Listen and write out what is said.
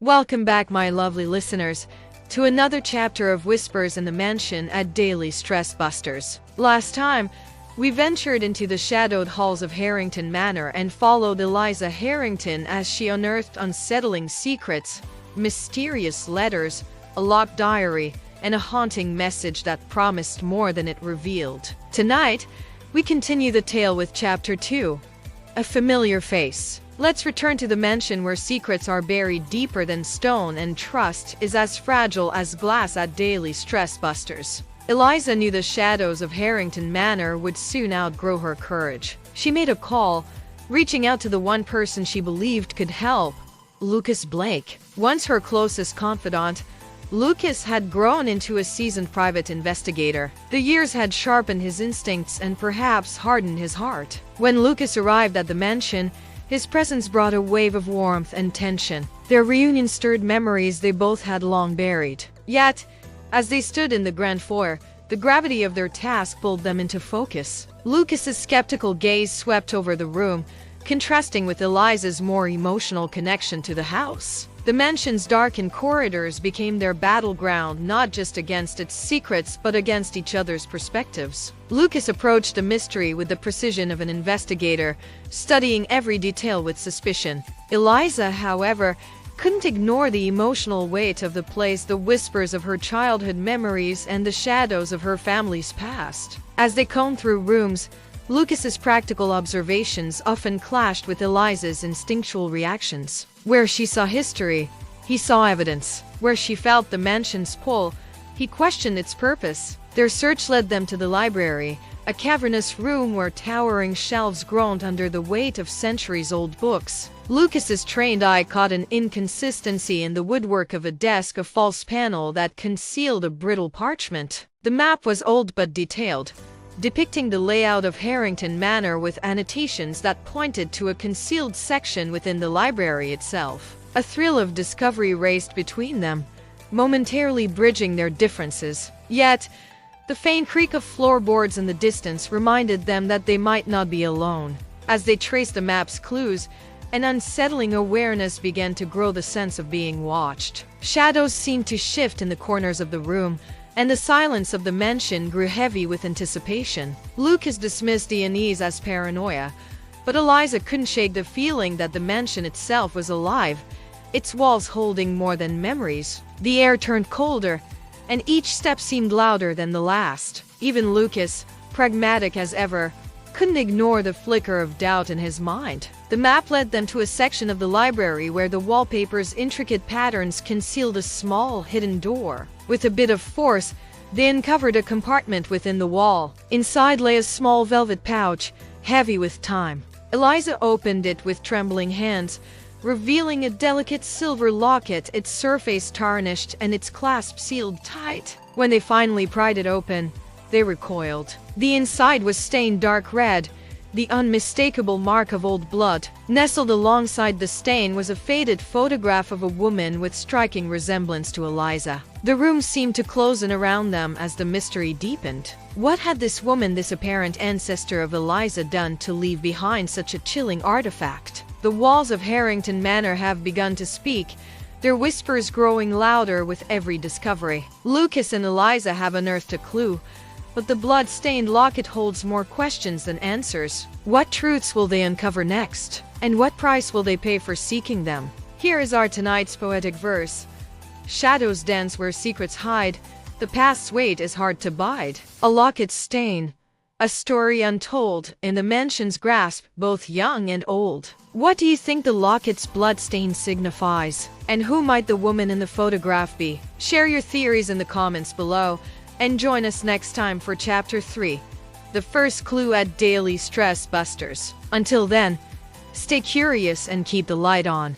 Welcome back, my lovely listeners, to another chapter of Whispers in the Mansion at Daily Stress Busters. Last time, we ventured into the shadowed halls of Harrington Manor and followed Eliza Harrington as she unearthed unsettling secrets, mysterious letters, a locked diary, and a haunting message that promised more than it revealed. Tonight, we continue the tale with Chapter 2, A Familiar Face. Let's return to the mansion where secrets are buried deeper than stone and trust is as fragile as glass at Daily Stress Busters. Eliza knew the shadows of Harrington Manor would soon outgrow her courage. She made a call, reaching out to the one person she believed could help, Lucas Blake. Once her closest confidant, Lucas had grown into a seasoned private investigator. The years had sharpened his instincts and perhaps hardened his heart. When Lucas arrived at the mansion, his presence brought a wave of warmth and tension. Their reunion stirred memories they both had long buried. Yet, as they stood in the grand foyer, the gravity of their task pulled them into focus. Lucas's skeptical gaze swept over the room, contrasting with Eliza's more emotional connection to the house. The mansion's darkened corridors became their battleground, not just against its secrets but against each other's perspectives. Lucas approached the mystery with the precision of an investigator, studying every detail with suspicion. Eliza, however, couldn't ignore the emotional weight of the place, the whispers of her childhood memories and the shadows of her family's past. As they combed through rooms, Lucas's practical observations often clashed with Eliza's instinctual reactions. Where she saw history, he saw evidence. Where she felt the mansion's pull, he questioned its purpose. Their search led them to the library, a cavernous room where towering shelves groaned under the weight of centuries-old books. Lucas's trained eye caught an inconsistency in the woodwork of a desk, a false panel that concealed a brittle parchment. The map was old but detailed, depicting the layout of Harrington Manor with annotations that pointed to a concealed section within the library itself. A thrill of discovery raced between them, momentarily bridging their differences. Yet, the faint creak of floorboards in the distance reminded them that they might not be alone. As they traced the map's clues, an unsettling awareness began to grow, the sense of being watched. Shadows seemed to shift in the corners of the room, and the silence of the mansion grew heavy with anticipation. Lucas dismissed the unease as paranoia, but Eliza couldn't shake the feeling that the mansion itself was alive, its walls holding more than memories. The air turned colder, and each step seemed louder than the last. Even Lucas, pragmatic as ever, couldn't ignore the flicker of doubt in his mind. The map led them to a section of the library where the wallpaper's intricate patterns concealed a small, hidden door. With a bit of force, they uncovered a compartment within the wall. Inside lay a small velvet pouch, heavy with time. Eliza opened it with trembling hands, revealing a delicate silver locket, its surface tarnished and its clasp sealed tight. When they finally pried it open, they recoiled. The inside was stained dark red, the unmistakable mark of old blood. Nestled alongside the stain was a faded photograph of a woman with striking resemblance to Eliza. The room seemed to close in around them as the mystery deepened. What had this woman, this apparent ancestor of Eliza, done to leave behind such a chilling artifact? The walls of Harrington Manor have begun to speak, their whispers growing louder with every discovery. Lucas and Eliza have unearthed a clue, but the blood-stained locket holds more questions than answers. What truths will they uncover next? And what price will they pay for seeking them? Here is our tonight's poetic verse. Shadows dance where secrets hide, the past's weight is hard to bide. A locket's stain, a story untold, in the mansion's grasp, both young and old. What do you think the locket's bloodstain signifies? And who might the woman in the photograph be? Share your theories in the comments below, and join us next time for Chapter 3, the first clue at Daily Stress Busters. Until then, stay curious and keep the light on.